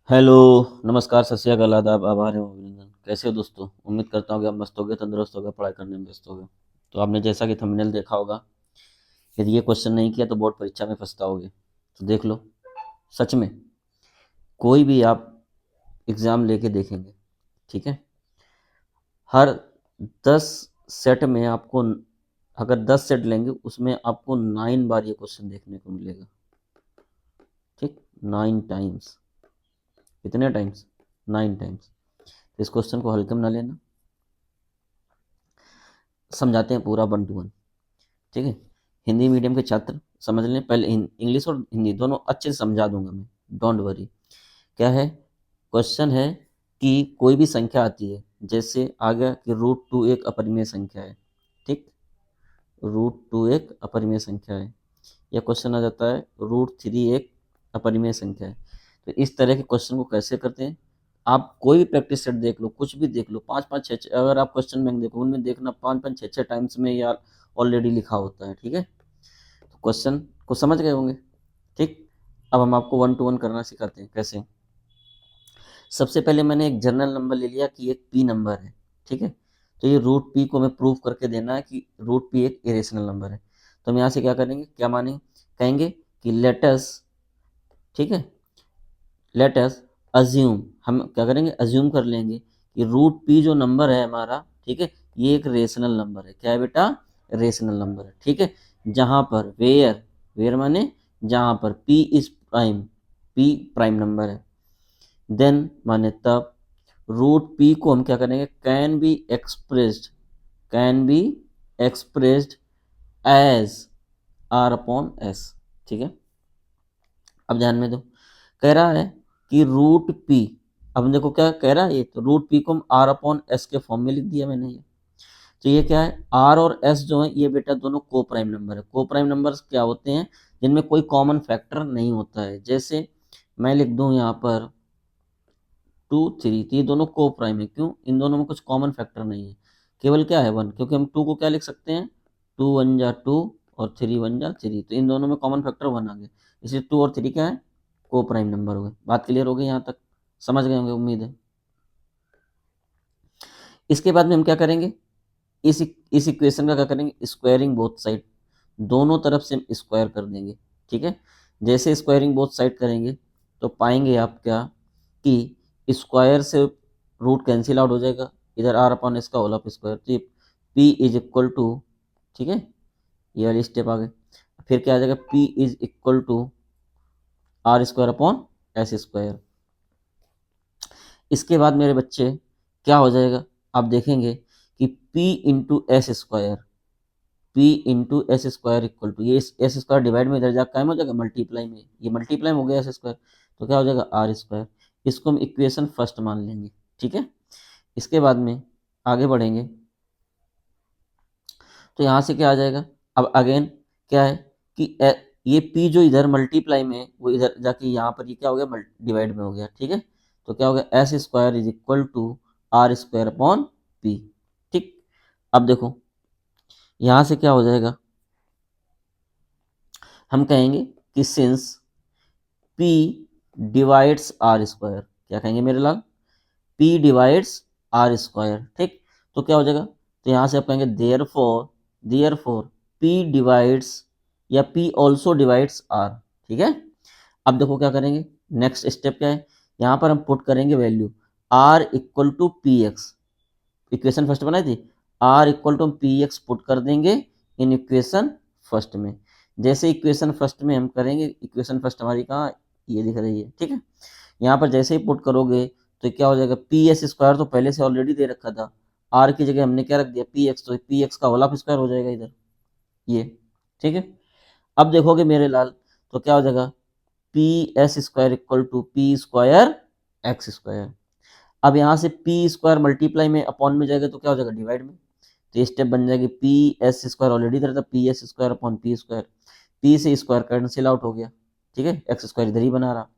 Hello, नमस्कार, सत श्री अकाल, आदाब, आभार एवं अभिनंदन। कैसे हो दोस्तों? उम्मीद करता हूँ कि आप मस्त होगे, तंदुरुस्त होगे, पढ़ाई करने में व्यस्त होगे। तो आपने जैसा कि थंबनेल देखा होगा, यदि ये क्वेश्चन नहीं किया तो बोर्ड परीक्षा में पछताओगे। तो देख लो, सच में कोई भी आप एग्ज़ाम लेके देखेंगे, ठीक है? हर 10 सेट में आपको, अगर 10 सेट लेंगे उसमें आपको 9 बार ये क्वेश्चन देखने को मिलेगा, ठीक? 9 टाइम्स। कितने टाइम्स? 9 टाइम्स। तो इस क्वेश्चन को हल्के में ना लेना, समझाते हैं पूरा 1 टू 1, ठीक है? हिंदी मीडियम के छात्र समझ लें, पहले इंग्लिश और हिंदी दोनों अच्छे से समझा दूंगा मैं, डोंट वरी। क्या है क्वेश्चन? है कि कोई भी संख्या आती है, जैसे आ गया कि √2 एक अपरिमेय संख्या है, ठीक? √2 एक अपरिमेय संख्या है। या क्वेश्चन आ जाता है √3 एक अपरिमेय संख्या है। तो इस तरह के क्वेश्चन को कैसे करते हैं? आप कोई भी प्रैक्टिस सेट देख लो, कुछ भी देख लो, पाँच पाँच छः छः, अगर आप क्वेश्चन बैंक देखो उनमें देखना पाँच पाँच छः छः टाइम्स में या ऑलरेडी लिखा होता है, ठीक है? तो क्वेश्चन को समझ गए होंगे, ठीक? अब हम आपको 1 टू 1 करना सिखाते हैं। कैसे? सबसे पहले मैंने एक जनरल नंबर ले लिया कि एक पी नंबर है, ठीक है? तो ये √p को हमें प्रूव करके देना है कि √p एक इरेशनल नंबर है। तो हम यहाँ से क्या करेंगे, क्या मानेंगे? कहेंगे कि लेट अस, ठीक है, लेट अस अज्यूम, हम क्या करेंगे, अज्यूम कर लेंगे कि √p जो नंबर है हमारा, ठीक है, ये एक रेशनल नंबर है। क्या है बेटा? रेशनल नंबर है, ठीक है? जहाँ पर वेयर, वेयर माने जहाँ पर p is prime, p prime number है, देन माने तब √p को हम क्या करेंगे, can be expressed, can be expressed as r/s, ठीक है? अब ध्यान में दो, कह रहा है कि √p, अब देखो क्या कह रहा है, ये तो √p को हम r/s के फॉर्म में लिख दिया मैंने ये। तो ये क्या है, r और s जो है ये बेटा दोनों को प्राइम नंबर है। को प्राइम नंबर्स क्या होते हैं? जिनमें कोई कॉमन फैक्टर नहीं होता है। जैसे मैं लिख दूं यहाँ पर 2 3, तो ये दोनों को प्राइम है। क्यों? इन दोनों में कुछ कॉमन फैक्टर नहीं है, केवल क्या है 1, क्योंकि हम 2 को क्या लिख सकते हैं, 2 1 जा 2 और 3 1 जा 3, तो इन दोनों में कॉमन फैक्टर 1 आ गया, इसलिए 2 और 3 क्या है, को प्राइम नंबर हो गए। बात क्लियर हो गई? यहाँ तक समझ गए होंगे उम्मीद है। इसके बाद में हम क्या करेंगे, इस इक्वेशन का क्या करेंगे, स्क्वायरिंग बोथ साइड, दोनों तरफ से हम स्क्वायर कर देंगे, ठीक है? जैसे स्क्वायरिंग बोथ साइड करेंगे तो पाएंगे आप क्या, कि स्क्वायर से रूट कैंसिल आउट हो जाएगा, इधर r/s का होल ऑफ स्क्वायर, तो ये p इज इक्वल टू, ठीक है, ये वाली स्टेप आ गई। फिर क्या आ जाएगा, p is equal to r² / s²। इसके बाद मेरे बच्चे क्या हो जाएगा, आप देखेंगे कि p into S square, p into S square equal to, ये एस स्क्वायर डिवाइड में इधर जाकर कायम हो जाएगा, मल्टीप्लाई में, ये मल्टीप्लाई हो गया एस स्क्वायर, तो क्या हो जाएगा r²। इसको हम इक्वेशन फर्स्ट मान लेंगे, ठीक है? इसके बाद में आगे बढ़ेंगे तो यहाँ से क्या आ जाएगा, अब अगेन क्या है कि ये p जो इधर मल्टीप्लाई में है, वो इधर जाके यहाँ पर ये क्या हो गया, डिवाइड में हो गया, ठीक है? तो क्या हो गया, s² is equal to r²/p, ठीक? अब देखो यहाँ से क्या हो जाएगा, हम कहेंगे कि सिंस p डिवाइड्स r², क्या कहेंगे मेरे लाल, p डिवाइड्स r², ठीक? तो क्या हो जाएगा, तो यहाँ से आप कहेंगे देयरफॉर p डिवाइड्स, या p ऑल्सो डिवाइड्स r, ठीक है? अब देखो क्या करेंगे, नेक्स्ट स्टेप क्या है, यहाँ पर हम पुट करेंगे value r equal to P X, equation first बनाई थी, r equal to P X put कर देंगे इन इक्वेशन फर्स्ट में। जैसे इक्वेशन फर्स्ट में हम करेंगे, इक्वेशन फर्स्ट हमारी कहाँ, ये दिख रही है, ठीक है? यहाँ पर जैसे ही पुट करोगे तो क्या हो जाएगा, p s² तो पहले से ऑलरेडी दे रखा था, r की जगह हमने क्या रख दिया, px, तो px का होल ऑफ स्क्वायर हो जाएगा इधर, ये, ठीक है? अब देखोगे मेरे लाल, तो क्या हो जाएगा, p s² equal to p²x²। अब यहाँ से p² मल्टीप्लाई में अपॉन में जाएगा तो क्या हो जाएगा, डिवाइड में, तो ये स्टेप बन जाएगी p(s²) ऑलरेडी था, p(s²/p²), p से स्क्वायर कैंसिल आउट हो गया, ठीक है? x² इधर ही बना रहा,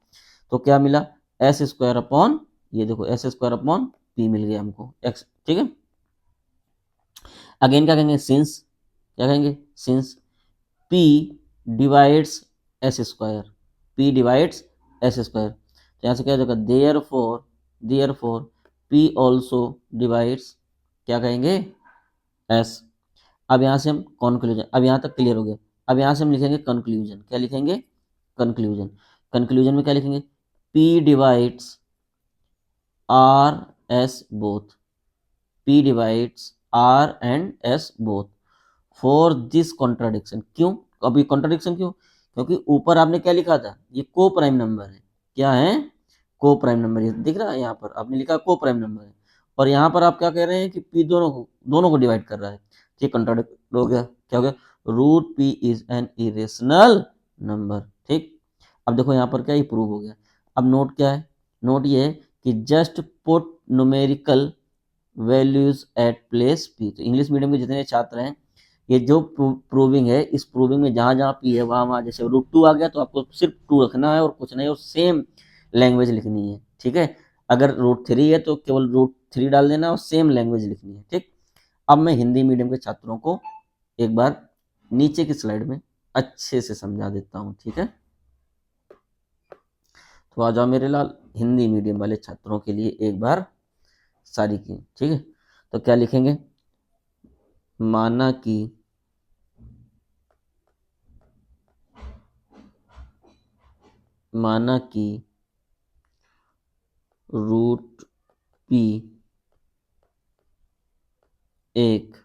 तो क्या मिला, s²/, ये देखो s²/p मिल गया हमको x, ठीक है? अगेन क्या कहेंगे, सिंस, क्या कहेंगे, since p divides s², p divides s², तो यहाँ से क्या हो जाएगा, therefore P also divides, क्या कहेंगे, एस। अब यहाँ से हम कंक्लूजन, अब यहाँ तक क्लियर हो गया। अब यहाँ से हम लिखेंगे कंक्लूजन, क्या लिखेंगे, कंक्लूजन। कंक्लूजन में क्या लिखेंगे, P divides R S both, P divides R and S both for this contradiction. क्यों, अब ये कॉन्ट्राडिक्शन क्यों, क्योंकि ऊपर आपने क्या लिखा था, ये को प्राइम नंबर है, क्या है, को प्राइम नंबर, ये दिख रहा है, यहाँ पर आपने लिखा को प्राइम नंबर है, और यहाँ पर आप क्या कह रहे हैं कि पी दोनों को डिवाइड कर रहा है। ये कॉन्ट्राडिक्ट हो गया, क्या हो गया, root P is an irrational number. ठीक, अब देखो यहाँ पर क्या, ये प्रूव हो गया। अब नोट क्या है, नोट ये है कि just put numerical values at place P. तो इंग्लिश मीडियम के जितने छात्र हैं, ये जो प्रूविंग है, इस प्रूविंग में जहां जहां पी है वहां वहां, जैसे रूट टू आ गया तो आपको सिर्फ टू रखना है और कुछ नहीं, और सेम लैंग्वेज लिखनी है। ठीक है, अगर रूट थ्री है तो केवल रूट थ्री डाल देना और सेम लैंग्वेज लिखनी है। ठीक, अब मैं हिंदी मीडियम के छात्रों को एक बार नीचे की स्लाइड में अच्छे से समझा देता हूँ। ठीक है, तो आ जाओ मेरे लाल, हिंदी मीडियम वाले छात्रों के लिए एक बार सारी की। ठीक है, तो क्या लिखेंगे, माना कि माना कि रूट पी एक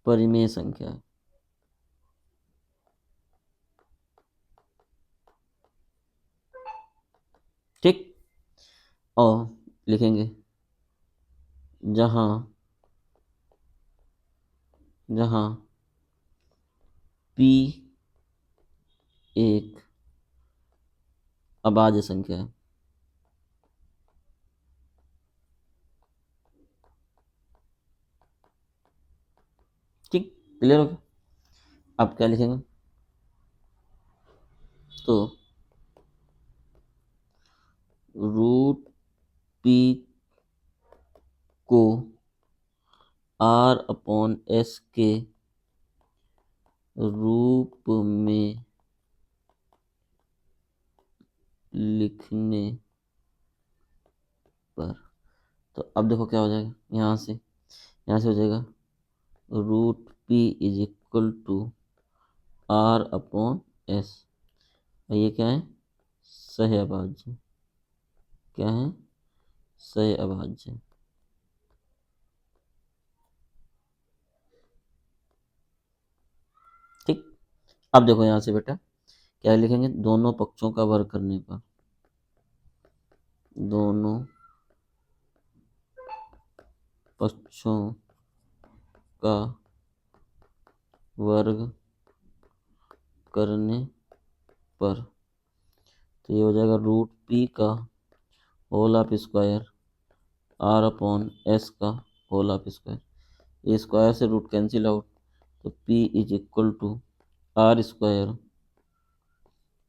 परिमेय संख्या है। ठीक, और लिखेंगे जहां जहां पी एक अभाज्य संख्या है। ठीक, क्लियर हो गया। अब क्या लिखेंगे, तो रूट पी को आर अपॉन एस के रूप में लिखने पर, तो अब देखो क्या हो जाएगा, यहाँ से हो जाएगा root P is equal to R upon S, ये क्या है, सह अभाज्य, क्या है, सह अभाज्य। ठीक, अब देखो यहाँ से बेटा क्या लिखेंगे, दोनों पक्षों का वर्ग करने पर, दोनों पक्षों का वर्ग करने पर, तो ये हो जाएगा रूट पी का whole of square R upon S का होल ऑफ स्क्वायर, ये स्क्वायर से रूट कैंसिल आउट, तो P is equal to R square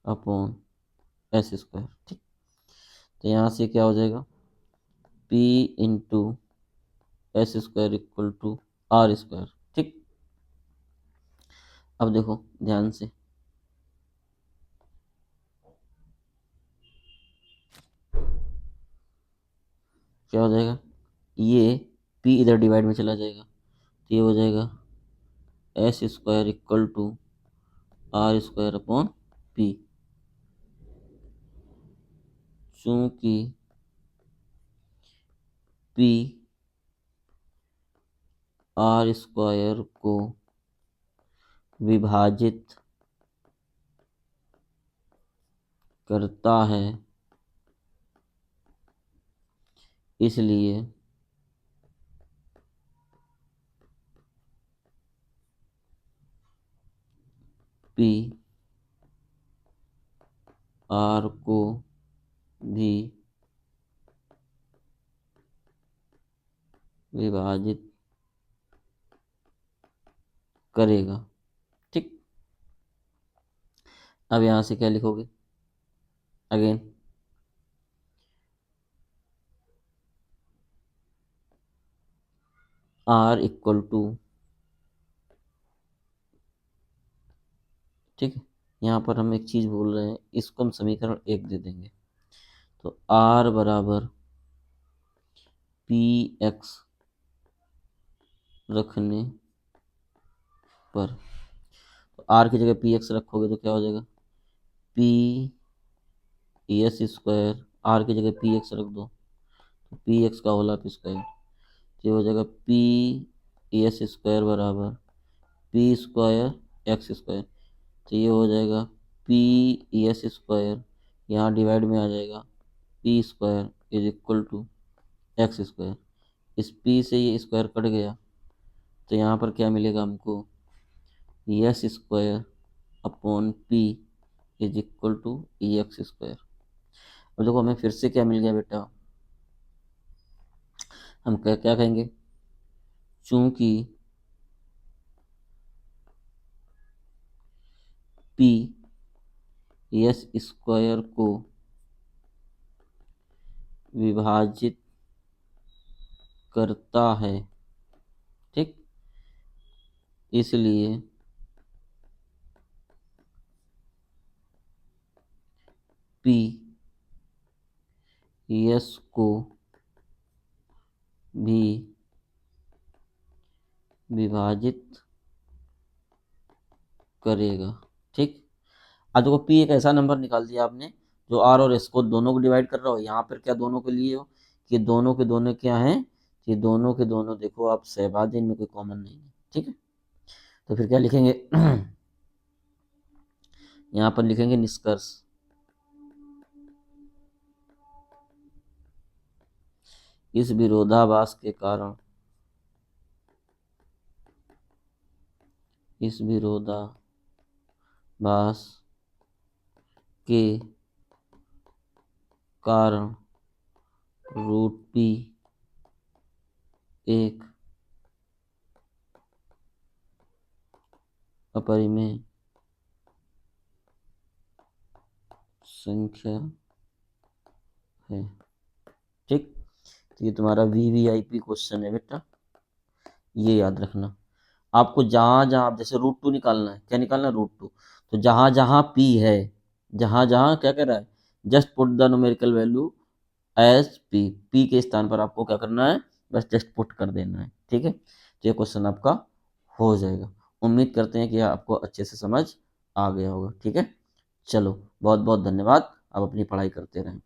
upon S square. ठीक, तो यहाँ से क्या हो जाएगा, P into S square equal to R square. ठीक, अब देखो ध्यान से, क्या हो जाएगा, ये p इधर डिवाइड में चला जाएगा, तो ये हो जाएगा S square equal to R square upon P. चूंकि p आर स्क्वायर को विभाजित करता है, इसलिए p आर को भी विभाजित करेगा। ठीक, अब यहां से क्या लिखोगे, अगेन आर इक्वल टू, ठीक है, यहाँ पर हम एक चीज़ बोल रहे हैं, इसको हम समीकरण 1 दे देंगे। तो r बराबर पी एक्स रखने पर, तो r की जगह पी एक्स रखोगे तो क्या हो जाएगा, पी एस स्क्वायर, r की जगह पी एक्स रख दो तो पी एक्स का होल स्क्वायर, तो ये हो जाएगा पी एस स्क्वायर बराबर पी स्क्वायर एक्स स्क्वायर। तो ये हो जाएगा पी एस स्क्वायर, यहाँ डिवाइड में आ जाएगा P square is equal to X square. इस पी से ये स्क्वायर कट गया, तो यहाँ पर क्या मिलेगा हमको, S square upon P is equal to E X square. अब देखो हमें फिर से क्या मिल गया बेटा, हम क्या क्या कहेंगे, चूंकि पी एस स्क्वायर को विभाजित करता है, ठीक, इसलिए पी एस को भी विभाजित करेगा, ठीक। अब देखो पी एक ऐसा नंबर निकाल दिया आपने जो आर और एस को दोनों को डिवाइड कर रहा हो। यहाँ पर क्या दोनों के लिए हो कि दोनों के दोनों क्या हैं, ये दोनों के दोनों देखो आप सहभागी, इनमें कोई कॉमन नहीं है, ठीक है। तो फिर क्या लिखेंगे यहाँ पर लिखेंगे निष्कर्ष, इस विरोधाभास के कारण, इस विरोधाभास के कारण रूट पी एक अपरिमेय संख्या है, ठीक। तो ये तुम्हारा VVIP क्वेश्चन है बेटा, ये याद रखना। आपको जहां जहां जैसे रूट 2 निकालना है, क्या निकालना है, रूट 2, तो जहां जहां p है, जहां जहां क्या कर रहा है, just put the numerical value as p के स्थान पर आपको क्या करना है, बस जस्ट पुट कर देना है, ठीक है। तो ये क्वेश्चन आपका हो जाएगा। उम्मीद करते हैं कि आपको अच्छे से समझ आ गया होगा, ठीक है। चलो बहुत बहुत धन्यवाद, आप अपनी पढ़ाई करते रहें।